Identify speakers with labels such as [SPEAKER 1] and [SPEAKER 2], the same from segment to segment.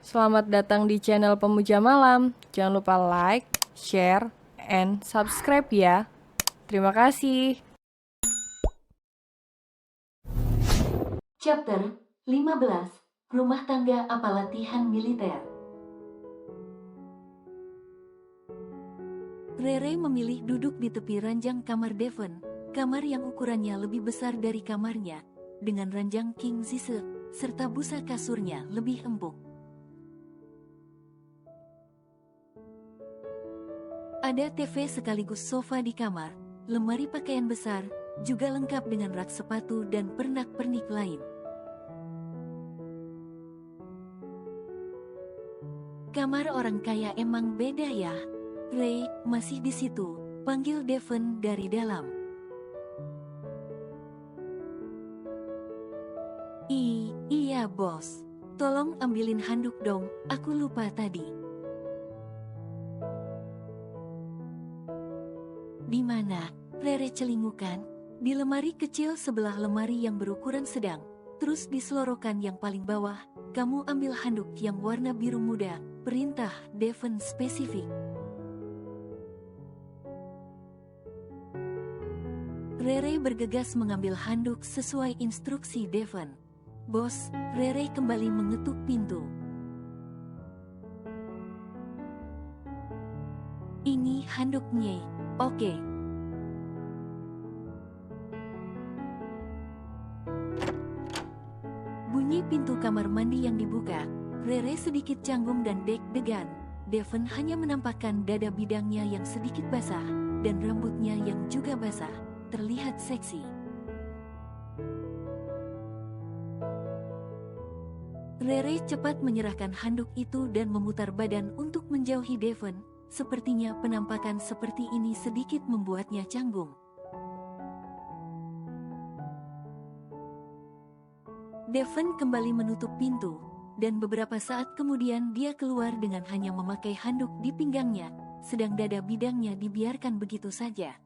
[SPEAKER 1] Selamat datang di channel Pemuja Malam. Jangan lupa like, share, and subscribe ya. Terima kasih.
[SPEAKER 2] Chapter 15. Rumah tangga apa latihan militer. Rere memilih duduk di tepi ranjang kamar Devon, kamar yang ukurannya lebih besar dari kamarnya, dengan ranjang king size, serta busa kasurnya lebih empuk. Ada TV sekaligus sofa di kamar, lemari pakaian besar, juga lengkap dengan rak sepatu dan pernak-pernik lain. Kamar orang kaya emang beda ya. Ray, masih di situ, panggil Devon dari dalam. Iya bos. Tolong ambilin handuk dong, aku lupa tadi. Di mana? Rere celingukan. Di lemari kecil sebelah lemari yang berukuran sedang. Terus di selorokan yang paling bawah, kamu ambil handuk yang warna biru muda, perintah Devon spesifik. Rere bergegas mengambil handuk sesuai instruksi Devon. Bos, Rere kembali mengetuk pintu. Ini handuknya. Oke. Bunyi pintu kamar mandi yang dibuka. Rere sedikit canggung dan deg-degan. Devon hanya menampakkan dada bidangnya yang sedikit basah, dan rambutnya yang juga basah. Terlihat seksi. Rere cepat menyerahkan handuk itu dan memutar badan untuk menjauhi Devon. Sepertinya penampakan seperti ini sedikit membuatnya canggung. Devon kembali menutup pintu, dan beberapa saat kemudian dia keluar dengan hanya memakai handuk di pinggangnya, sedang dada bidangnya dibiarkan begitu saja.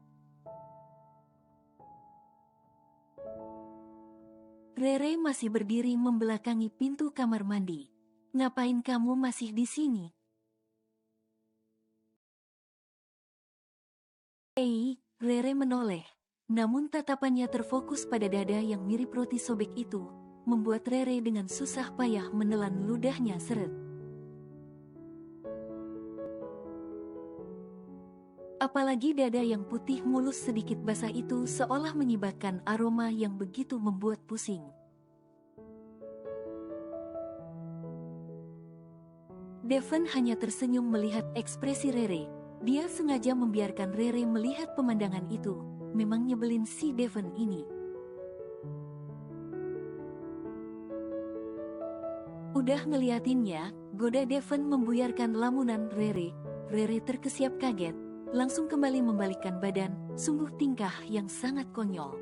[SPEAKER 2] Rere masih berdiri membelakangi pintu kamar mandi. Ngapain kamu masih di sini? Rere menoleh. Namun tatapannya terfokus pada dada yang mirip roti sobek itu, membuat Rere dengan susah payah menelan ludahnya seret. Apalagi dada yang putih mulus sedikit basah itu seolah menyibakkan aroma yang begitu membuat pusing. Devon hanya tersenyum melihat ekspresi Rere. Dia sengaja membiarkan Rere melihat pemandangan itu. Memang nyebelin si Devon ini. Udah ngeliatin ya, goda Devon membuyarkan lamunan Rere. Rere terkesiap kaget, langsung kembali membalikkan badan, sungguh tingkah yang sangat konyol.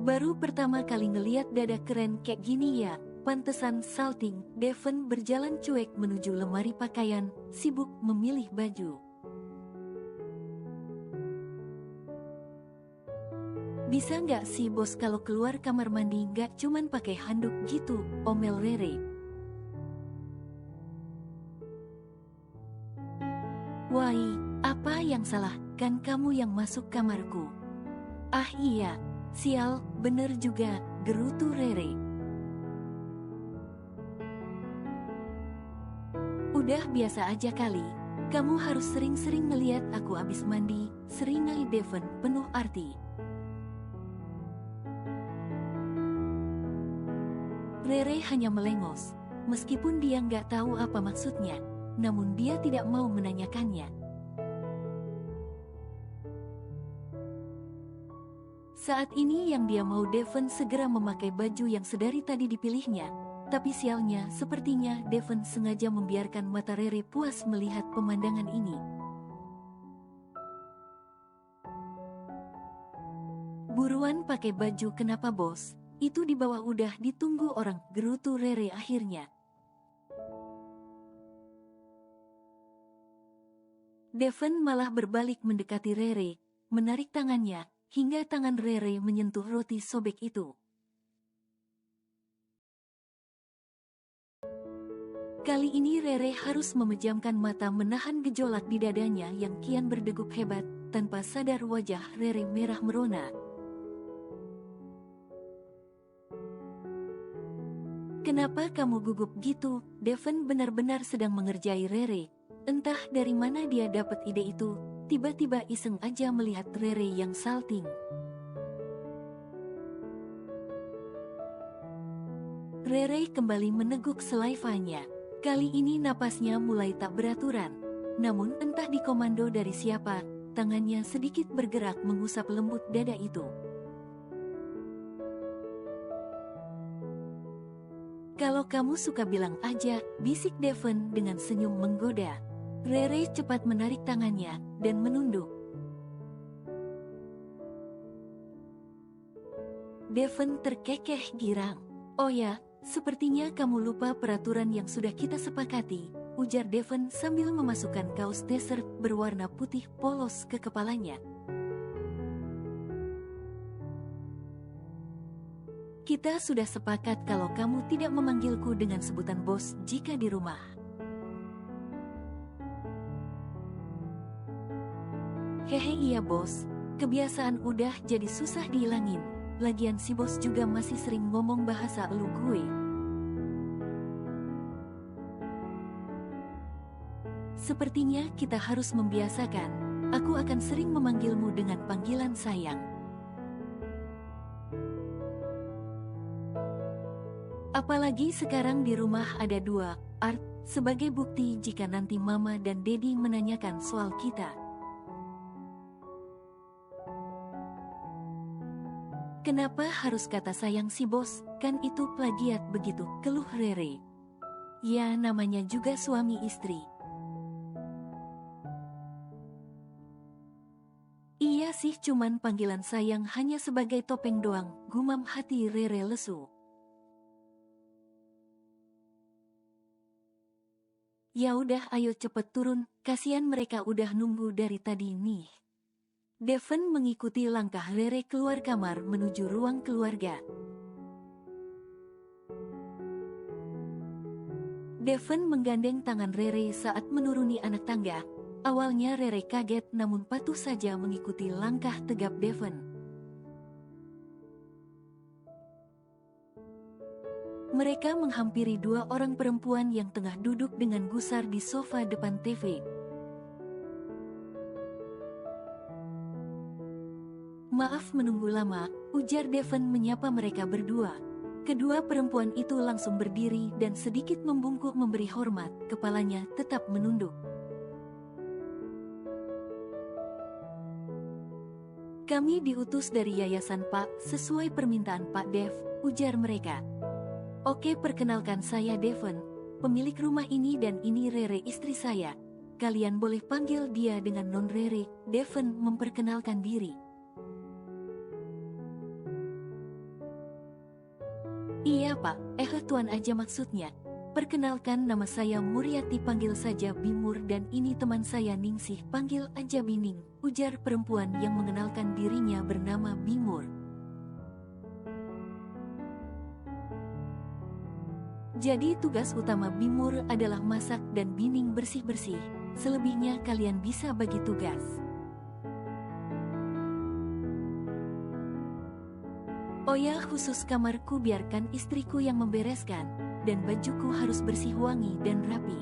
[SPEAKER 2] Baru pertama kali ngeliat dada keren kayak gini ya, pantesan salting. Devon berjalan cuek menuju lemari pakaian, sibuk memilih baju. Bisa nggak sih bos kalau keluar kamar mandi nggak cuman pakai handuk gitu, omel Rere. Wai, apa yang salah, kan kamu yang masuk kamarku. Ah iya, sial, bener juga, gerutu Rere. Udah biasa aja kali, kamu harus sering-sering ngeliat aku abis mandi, seringai Devon penuh arti. Rere hanya melengos, meskipun dia nggak tahu apa maksudnya, namun dia tidak mau menanyakannya. Saat ini yang dia mau Devon segera memakai baju yang sedari tadi dipilihnya, tapi sialnya sepertinya Devon sengaja membiarkan mata Rere puas melihat pemandangan ini. Buruan pakai baju kenapa bos? Itu di bawah udah ditunggu orang, gerutu Rere akhirnya. Devon malah berbalik mendekati Rere, menarik tangannya, hingga tangan Rere menyentuh roti sobek itu. Kali ini Rere harus memejamkan mata menahan gejolak di dadanya yang kian berdegup hebat. Tanpa sadar wajah Rere merah merona. Kenapa kamu gugup gitu? Devon benar-benar sedang mengerjai Rere. Entah dari mana dia dapat ide itu, tiba-tiba iseng aja melihat Rere yang salting. Rere kembali meneguk selaifanya. Kali ini napasnya mulai tak beraturan. Namun entah dikomando dari siapa, tangannya sedikit bergerak mengusap lembut dada itu. Kalau kamu suka bilang aja, bisik Devon dengan senyum menggoda. Rere cepat menarik tangannya dan menunduk. Devon terkekeh girang. Oh ya, sepertinya kamu lupa peraturan yang sudah kita sepakati, ujar Devon sambil memasukkan kaos desert berwarna putih polos ke kepalanya. Kita sudah sepakat kalau kamu tidak memanggilku dengan sebutan bos jika di rumah. Hehe iya bos, kebiasaan udah jadi susah dihilangin. Lagian si bos juga masih sering ngomong bahasa elu gue. Sepertinya kita harus membiasakan. Aku akan sering memanggilmu dengan panggilan sayang. Apalagi sekarang di rumah ada dua, Art, sebagai bukti jika nanti Mama dan Dedi menanyakan soal kita. Kenapa harus kata sayang si bos, kan itu plagiat begitu, keluh Rere. Ya namanya juga suami istri. Iya sih cuman panggilan sayang hanya sebagai topeng doang, gumam hati Rere lesu. Ya udah ayo cepet turun, kasihan mereka udah nunggu dari tadi nih. Devon mengikuti langkah Rere keluar kamar menuju ruang keluarga. Devon menggandeng tangan Rere saat menuruni anak tangga. Awalnya Rere kaget namun patuh saja mengikuti langkah tegap Devon. Mereka menghampiri dua orang perempuan yang tengah duduk dengan gusar di sofa depan TV. Maaf menunggu lama, ujar Devon menyapa mereka berdua. Kedua perempuan itu langsung berdiri dan sedikit membungkuk memberi hormat, kepalanya tetap menunduk. Kami diutus dari yayasan Pak, sesuai permintaan Pak Dev, ujar mereka. Oke perkenalkan saya Devon, pemilik rumah ini dan ini Rere istri saya. Kalian boleh panggil dia dengan non Rere, Devon memperkenalkan diri. Iya pak, tuan aja maksudnya. Perkenalkan nama saya Muriati panggil saja Bimur dan ini teman saya Ningsih panggil aja Bining, ujar perempuan yang mengenalkan dirinya bernama Bimur. Jadi tugas utama Bimur adalah masak dan Bining bersih-bersih, selebihnya kalian bisa bagi tugas. Oh ya khusus kamarku biarkan istriku yang membereskan, dan bajuku harus bersih wangi dan rapi.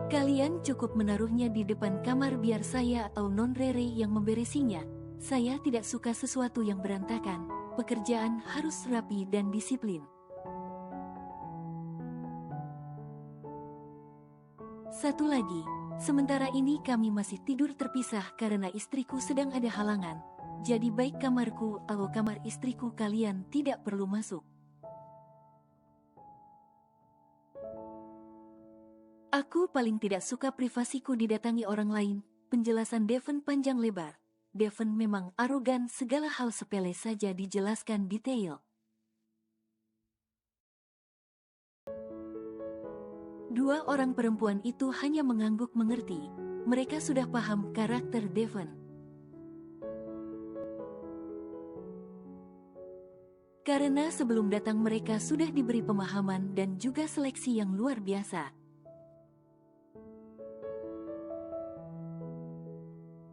[SPEAKER 2] Kalian cukup menaruhnya di depan kamar biar saya atau non Rere yang memberesinya. Saya tidak suka sesuatu yang berantakan, pekerjaan harus rapi dan disiplin. Satu lagi. Sementara ini kami masih tidur terpisah karena istriku sedang ada halangan. Jadi baik kamarku atau kamar istriku kalian tidak perlu masuk. Aku paling tidak suka privasiku didatangi orang lain, penjelasan Devon panjang lebar. Devon memang arogan, segala hal sepele saja dijelaskan detail. Dua orang perempuan itu hanya mengangguk mengerti. Mereka sudah paham karakter Devon. Karena sebelum datang mereka sudah diberi pemahaman dan juga seleksi yang luar biasa.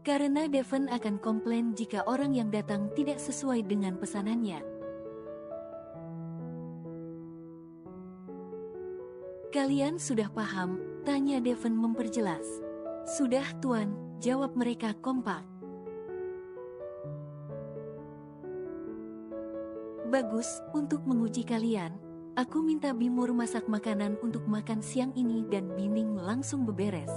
[SPEAKER 2] Karena Devon akan komplain jika orang yang datang tidak sesuai dengan pesanannya. Kalian sudah paham? Tanya Devon memperjelas. Sudah Tuan, jawab mereka kompak. Bagus, untuk menguji kalian, aku minta Bimur masak makanan untuk makan siang ini dan Bining langsung beberes.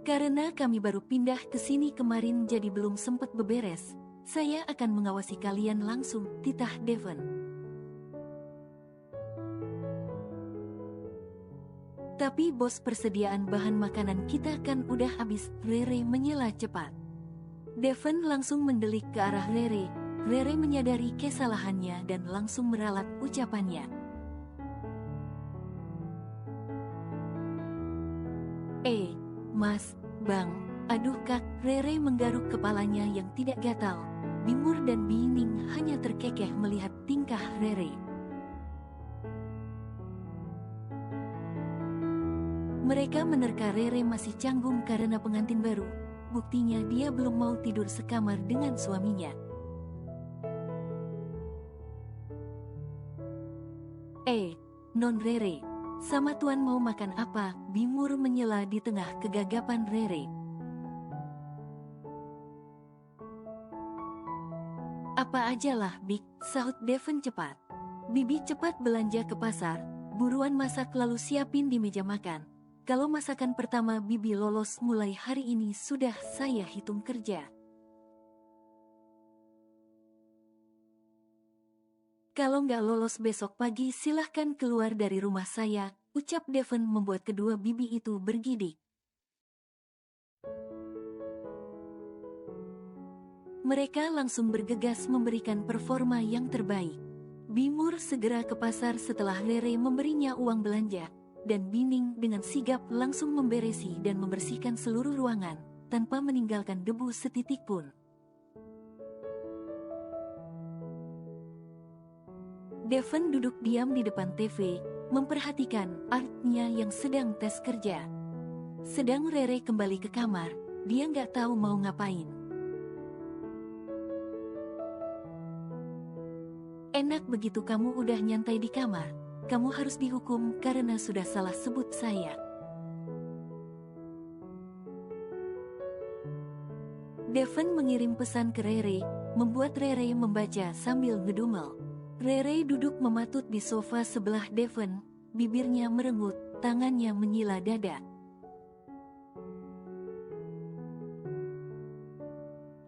[SPEAKER 2] Karena kami baru pindah ke sini kemarin jadi belum sempat beberes, saya akan mengawasi kalian langsung, titah Devon. Tapi bos, persediaan bahan makanan kita kan udah habis, Rere menyela cepat. Devon langsung mendelik ke arah Rere. Rere menyadari kesalahannya dan langsung meralat ucapannya. Mas, Bang, aduh Kak, Rere menggaruk kepalanya yang tidak gatal. Bimur dan Bining hanya terkekeh melihat tingkah Rere. Mereka menerka Rere masih canggung karena pengantin baru, buktinya dia belum mau tidur sekamar dengan suaminya. Non Rere, sama Tuan mau makan apa? Bimur menyela di tengah kegagapan Rere. Apa ajalah Bik, sahut Devon cepat. Bibi cepat belanja ke pasar, buruan masak lalu siapin di meja makan. Kalau masakan pertama Bibi lolos mulai hari ini sudah saya hitung kerja. Kalau nggak lolos besok pagi silahkan keluar dari rumah saya, ucap Devon membuat kedua bibi itu bergidik. Mereka langsung bergegas memberikan performa yang terbaik. Bimur segera ke pasar setelah Rere memberinya uang belanja, dan Bining dengan sigap langsung memberesi dan membersihkan seluruh ruangan, tanpa meninggalkan debu setitik pun. Devon duduk diam di depan TV, memperhatikan Artnya yang sedang tes kerja. Sedang Rere kembali ke kamar, dia nggak tahu mau ngapain. Enak begitu kamu udah nyantai di kamar, kamu harus dihukum karena sudah salah sebut saya. Devon mengirim pesan ke Rere, membuat Rere membaca sambil ngedumel. Rere duduk mematut di sofa sebelah Devon, bibirnya merengut, tangannya menyila dada.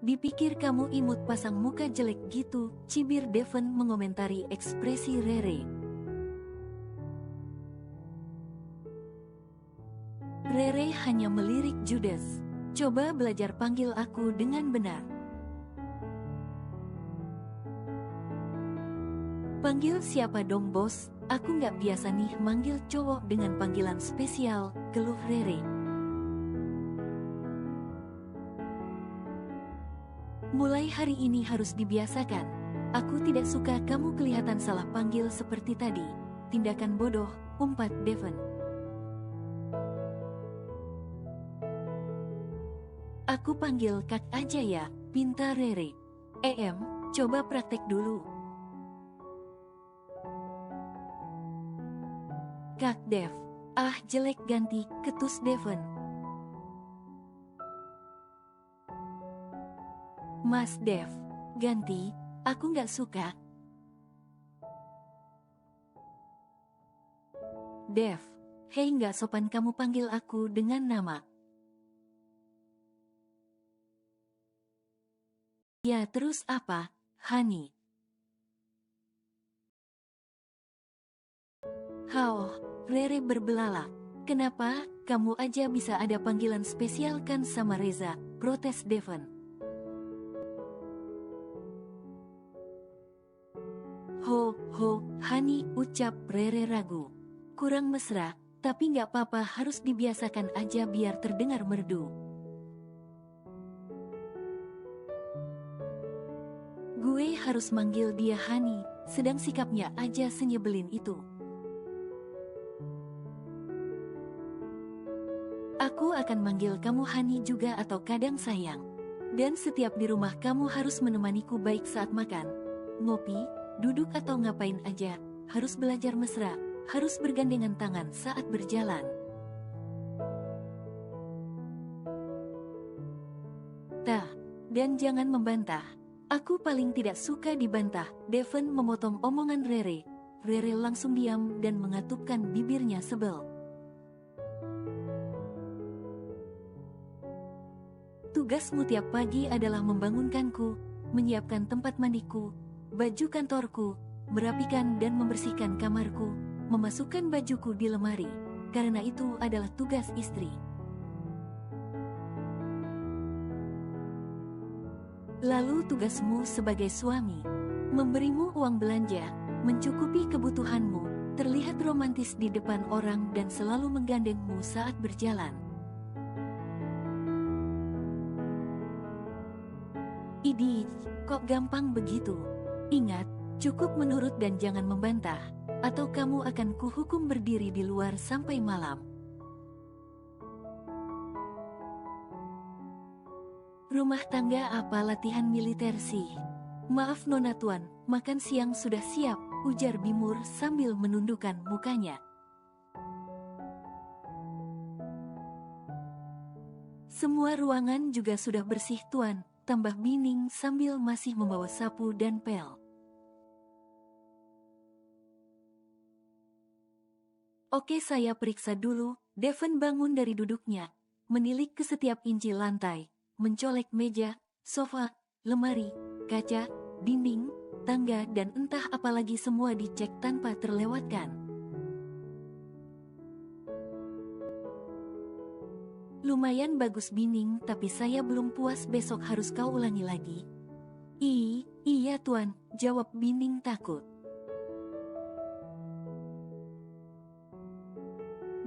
[SPEAKER 2] Dipikir kamu imut pasang muka jelek gitu, cibir Devon mengomentari ekspresi Rere. Rere hanya melirik judes. Coba belajar panggil aku dengan benar. Panggil siapa dong bos, aku nggak biasa nih manggil cowok dengan panggilan spesial, keluh Rere. Mulai hari ini harus dibiasakan, aku tidak suka kamu kelihatan salah panggil seperti tadi, tindakan bodoh, umpat Devon. Aku panggil Kak aja ya, pinta Rere. Coba praktek dulu. Kak Dev. Ah jelek ganti, ketus Devon. Mas Dev. Ganti, aku nggak suka. Dev. Hei nggak sopan kamu panggil aku dengan nama. Ya terus apa, Hani? Rere berbelalak. Kenapa, kamu aja bisa ada panggilan spesial kan sama Reza, protes Devon. Hani, ucap Rere ragu. Kurang mesra, tapi nggak apa-apa harus dibiasakan aja biar terdengar merdu. Gue harus manggil dia Hani, sedang sikapnya aja senyebelin itu. Aku akan manggil kamu Hani juga atau kadang sayang. Dan setiap di rumah kamu harus menemaniku baik saat makan, ngopi, duduk atau ngapain aja, harus belajar mesra, harus bergandengan tangan saat berjalan. Dan jangan membantah. Aku paling tidak suka dibantah. Devon memotong omongan Rere. Rere langsung diam dan mengatupkan bibirnya sebel. Tugasmu tiap pagi adalah membangunkanku, menyiapkan tempat mandiku, baju kantorku, merapikan dan membersihkan kamarku, memasukkan bajuku di lemari. Karena itu adalah tugas istri. Lalu tugasmu sebagai suami, memberimu uang belanja, mencukupi kebutuhanmu, terlihat romantis di depan orang dan selalu menggandengmu saat berjalan. Idih, kok gampang begitu? Ingat, cukup menurut dan jangan membantah, atau kamu akan kuhukum berdiri di luar sampai malam. Rumah tangga apa latihan militer sih? Maaf Nona Tuan, makan siang sudah siap, ujar Bimur sambil menundukkan mukanya. Semua ruangan juga sudah bersih Tuan, tambah Bining sambil masih membawa sapu dan pel. Oke, saya periksa dulu. Devon bangun dari duduknya, menilik ke setiap inci lantai, mencolek meja, sofa, lemari, kaca, dinding, tangga dan entah apalagi semua dicek tanpa terlewatkan. Lumayan bagus Bining, tapi saya belum puas, besok harus kau ulangi lagi. Iya Tuan, jawab Bining takut.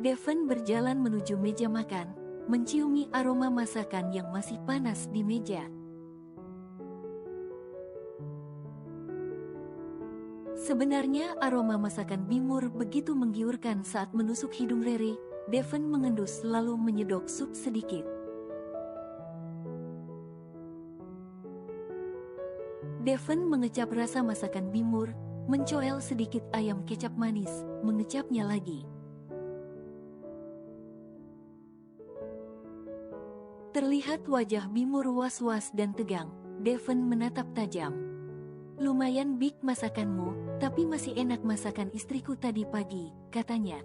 [SPEAKER 2] Devon berjalan menuju meja makan, menciumi aroma masakan yang masih panas di meja. Sebenarnya aroma masakan Bimur begitu menggiurkan saat menusuk hidung Rere. Devon mengendus lalu menyedok sup sedikit. Devon mengecap rasa masakan Bimur, mencoel sedikit ayam kecap manis, mengecapnya lagi. Terlihat wajah Bimur was-was dan tegang. Devon menatap tajam. Lumayan big masakanmu, tapi masih enak masakan istriku tadi pagi, katanya.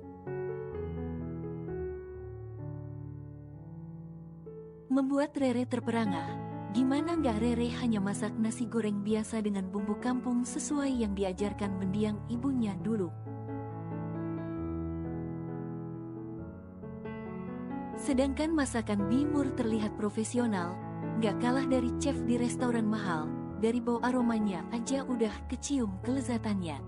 [SPEAKER 2] Membuat Rere terperangah. Gimana nggak Rere hanya masak nasi goreng biasa dengan bumbu kampung sesuai yang diajarkan mendiang ibunya dulu. Sedangkan masakan Bimur terlihat profesional, nggak kalah dari chef di restoran mahal. Dari bau aromanya aja udah kecium kelezatannya.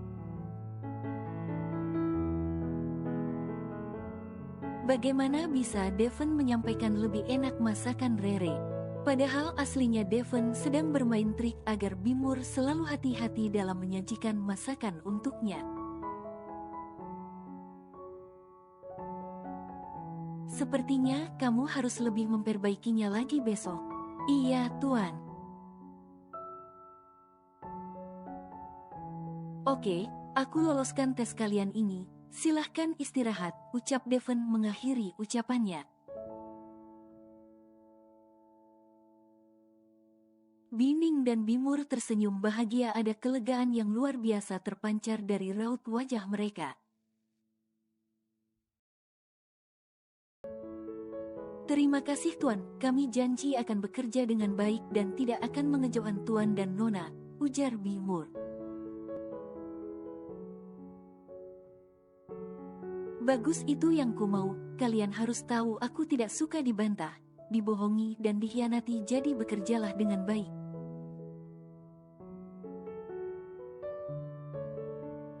[SPEAKER 2] Bagaimana bisa Devon menyampaikan lebih enak masakan Rere? Padahal aslinya Devon sedang bermain trik agar Bimur selalu hati-hati dalam menyajikan masakan untuknya. Sepertinya kamu harus lebih memperbaikinya lagi besok. Iya, Tuan. Oke, aku loloskan tes kalian ini. Silahkan istirahat, ucap Devon mengakhiri ucapannya. Bining dan Bimur tersenyum bahagia, ada kelegaan yang luar biasa terpancar dari raut wajah mereka. Terima kasih Tuan, kami janji akan bekerja dengan baik dan tidak akan mengejauhan Tuan dan Nona, ujar Bimur. Bagus, itu yang ku mau. Kalian harus tahu aku tidak suka dibantah, dibohongi dan dikhianati, jadi bekerjalah dengan baik.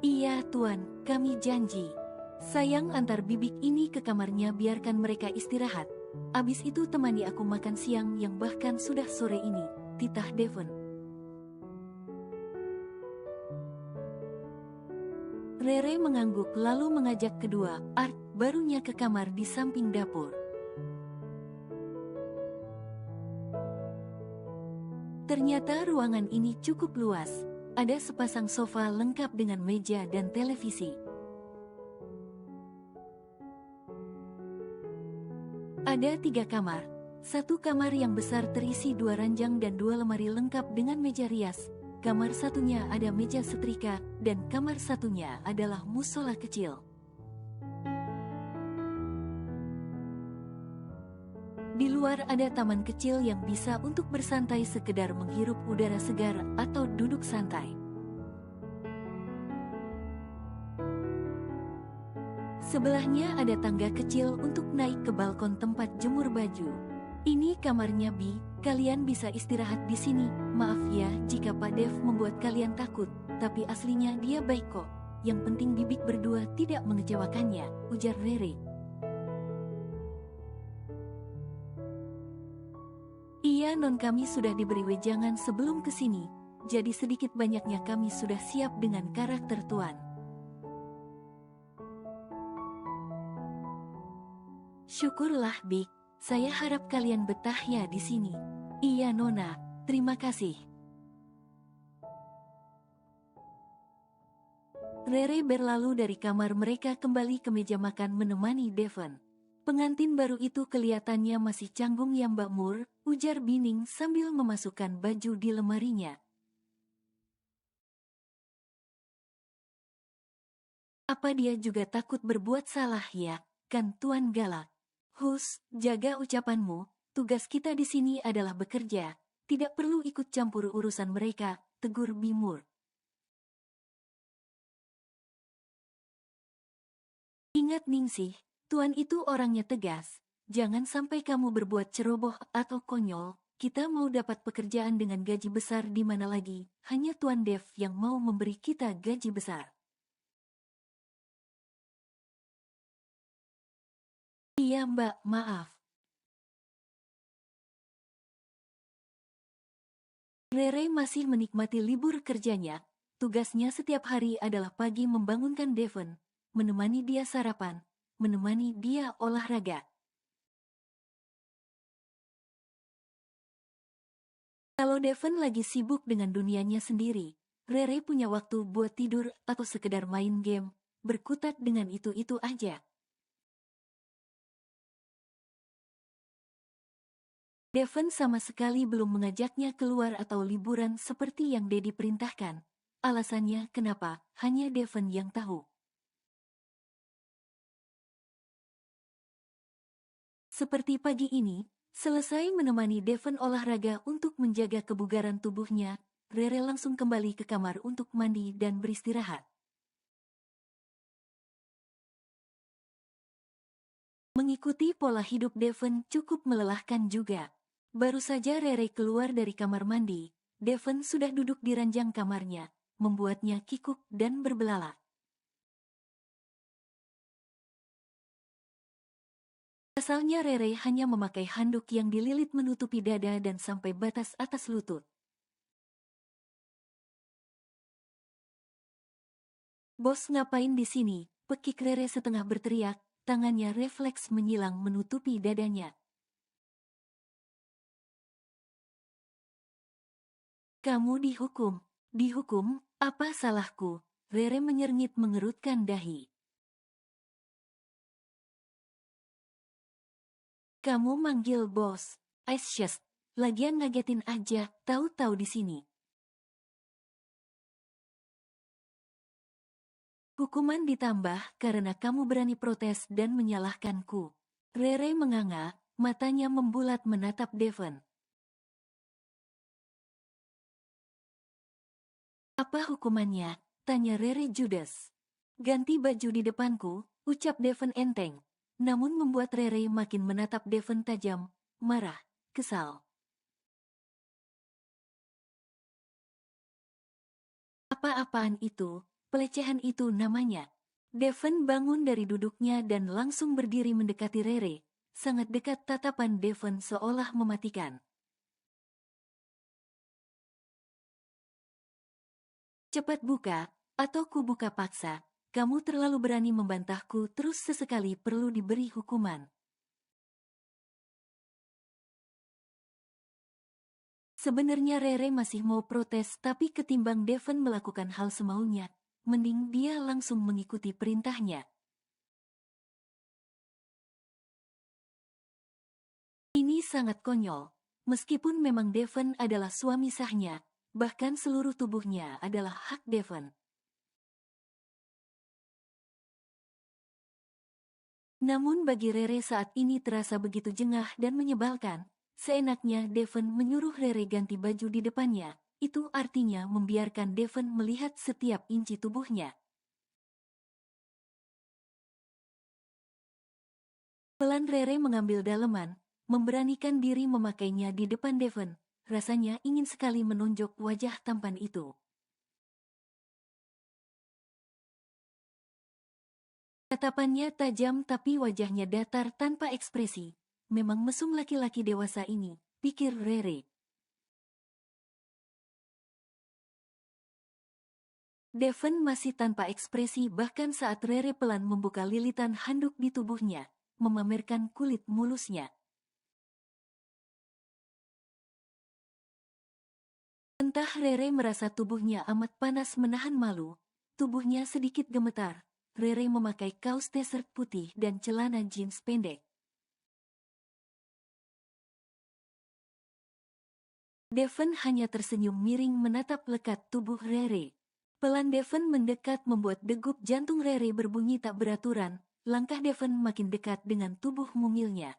[SPEAKER 2] Iya Tuan, kami janji. Sayang, antar bibik ini ke kamarnya, biarkan mereka istirahat. Abis itu temani aku makan siang yang bahkan sudah sore ini, titah Devon. Rere mengangguk lalu mengajak kedua Art barunya ke kamar di samping dapur. Ternyata ruangan ini cukup luas. Ada sepasang sofa lengkap dengan meja dan televisi. Ada 3 kamar. Satu kamar yang besar terisi 2 ranjang dan 2 lemari lengkap dengan meja rias. Kamar satunya ada meja setrika, dan kamar satunya adalah musola kecil. Di luar ada taman kecil yang bisa untuk bersantai sekedar menghirup udara segar atau duduk santai. Sebelahnya ada tangga kecil untuk naik ke balkon tempat jemur baju. Ini kamarnya Bi, kalian bisa istirahat di sini. Maaf ya jika Pak Dev membuat kalian takut, tapi aslinya dia baik kok. Yang penting Bibik berdua tidak mengecewakannya, ujar Rere. Iya non, kami sudah diberi wejangan sebelum kesini, jadi sedikit banyaknya kami sudah siap dengan karakter tuan. Syukurlah Bik, saya harap kalian betah ya di sini. Iya Nona, terima kasih. Rere berlalu dari kamar mereka kembali ke meja makan menemani Devon. Pengantin baru itu kelihatannya masih canggung ya Mbak Mur, ujar Bining sambil memasukkan baju di lemarinya. Apa dia juga takut berbuat salah ya, kan Tuan galak. Hus, jaga ucapanmu, tugas kita di sini adalah bekerja, tidak perlu ikut campur urusan mereka, tegur Bimur. Ingat Ningsih, Tuan itu orangnya tegas, jangan sampai kamu berbuat ceroboh atau konyol, kita mau dapat pekerjaan dengan gaji besar di mana lagi, hanya Tuan Dev yang mau memberi kita gaji besar. Iya Mbak, maaf. Rere masih menikmati libur kerjanya, tugasnya setiap hari adalah pagi membangunkan Devon, menemani dia sarapan, menemani dia olahraga. Kalau Devon lagi sibuk dengan dunianya sendiri, Rere punya waktu buat tidur atau sekedar main game, berkutat dengan itu-itu aja. Devon sama sekali belum mengajaknya keluar atau liburan seperti yang Dedi perintahkan. Alasannya kenapa, hanya Devon yang tahu. Seperti pagi ini, selesai menemani Devon olahraga untuk menjaga kebugaran tubuhnya, Rere langsung kembali ke kamar untuk mandi dan beristirahat. Mengikuti pola hidup Devon cukup melelahkan juga. Baru saja Rere keluar dari kamar mandi, Devon sudah duduk di ranjang kamarnya, membuatnya kikuk dan berbelalak. Asalnya Rere hanya memakai handuk yang dililit menutupi dada dan sampai batas atas lutut. Bos ngapain di sini? Pekik Rere setengah berteriak, tangannya refleks menyilang menutupi dadanya. Kamu dihukum. Dihukum? Apa salahku? Rere menyernyit mengerutkan dahi. Kamu manggil bos. Aisyah, lagian ngagetin aja, tahu-tahu di sini. Hukuman ditambah karena kamu berani protes dan menyalahkanku. Rere menganga, matanya membulat menatap Devon. Apa hukumannya? Tanya Rere judes. Ganti baju di depanku, ucap Devon enteng. Namun membuat Rere makin menatap Devon tajam, marah, kesal. Apa-apaan itu? Pelecehan itu namanya. Devon bangun dari duduknya dan langsung berdiri mendekati Rere. Sangat dekat tatapan Devon seolah mematikan. Cepat buka, atau ku buka paksa. kamu terlalu berani membantahku terus sesekali perlu diberi hukuman. Sebenarnya Rere masih mau protes tapi ketimbang Devon melakukan hal semaunya, mending dia langsung mengikuti perintahnya. Ini sangat konyol. Meskipun memang Devon adalah suami sahnya, bahkan seluruh tubuhnya adalah hak Devon. Namun bagi Rere saat ini terasa begitu jengah dan menyebalkan. Seenaknya Devon menyuruh Rere ganti baju di depannya. Itu artinya membiarkan Devon melihat setiap inci tubuhnya. Pelan Rere mengambil daleman, memberanikan diri memakainya di depan Devon. Rasanya ingin sekali menonjok wajah tampan itu. Tatapannya tajam tapi wajahnya datar tanpa ekspresi. Memang mesum laki-laki dewasa ini, pikir Rere. Devon masih tanpa ekspresi bahkan saat Rere pelan membuka lilitan handuk di tubuhnya, memamerkan kulit mulusnya. Entah Rere merasa tubuhnya amat panas menahan malu, tubuhnya sedikit gemetar. Rere memakai kaos t-shirt putih dan celana jeans pendek. Devon hanya tersenyum miring menatap lekat tubuh Rere. Pelan Devon mendekat membuat degup jantung Rere berbunyi tak beraturan. Langkah Devon makin dekat dengan tubuh mungilnya.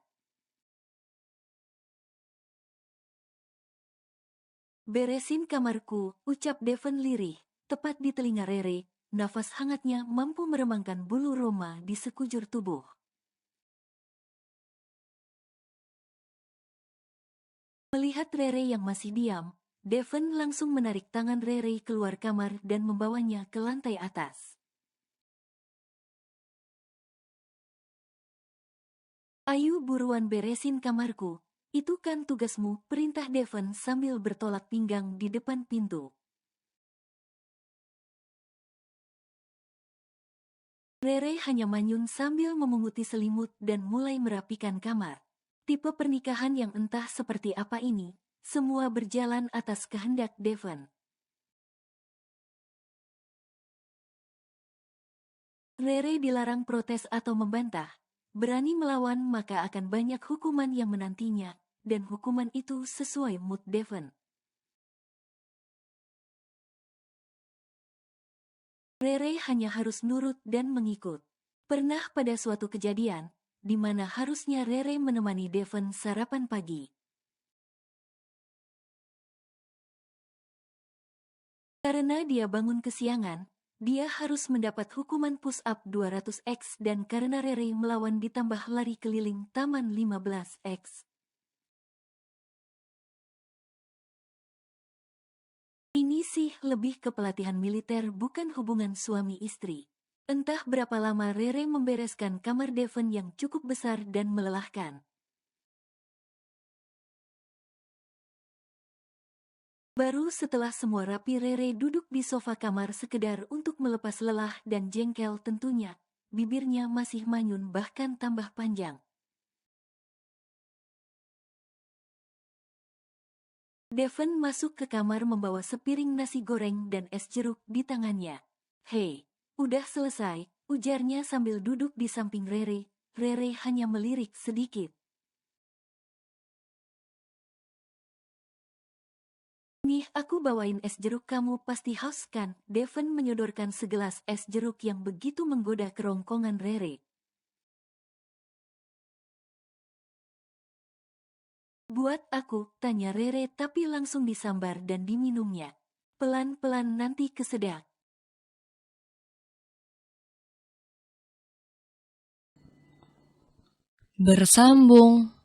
[SPEAKER 2] Beresin kamarku, ucap Devon lirih, tepat di telinga Rere. Nafas hangatnya mampu meremangkan bulu roma di sekujur tubuh. Melihat Rere yang masih diam, Devon langsung menarik tangan Rere keluar kamar dan membawanya ke lantai atas. Ayo buruan beresin kamarku, itu kan tugasmu, perintah Devon sambil bertolak pinggang di depan pintu. Rere hanya manyun sambil memunguti selimut dan mulai merapikan kamar. Tipe pernikahan yang entah seperti apa ini, semua berjalan atas kehendak Devon. Rere dilarang protes atau membantah. Berani melawan maka akan banyak hukuman yang menantinya, dan hukuman itu sesuai mood Devon. Rere hanya harus nurut dan mengikut. Pernah pada suatu kejadian, di mana harusnya Rere menemani Devon sarapan pagi. Karena dia bangun kesiangan, dia harus mendapat hukuman push-up 200x dan karena Rere melawan ditambah lari keliling taman 15x. Ini sih lebih ke pelatihan militer bukan hubungan suami istri. Entah berapa lama Rere membereskan kamar Devon yang cukup besar dan melelahkan. Baru setelah semua rapi Rere duduk di sofa kamar sekedar untuk melepas lelah dan jengkel tentunya. Bibirnya masih manyun bahkan tambah panjang. Devon masuk ke kamar membawa sepiring nasi goreng dan es jeruk di tangannya. Hei, udah selesai, ujarnya sambil duduk di samping Rere. Rere hanya melirik sedikit. Nih aku bawain es jeruk kamu pasti haus kan? Devon menyodorkan segelas es jeruk yang begitu menggoda kerongkongan Rere. Buat aku, tanya Rere tapi langsung disambar dan diminumnya. Pelan-pelan nanti kesedak.
[SPEAKER 1] Bersambung.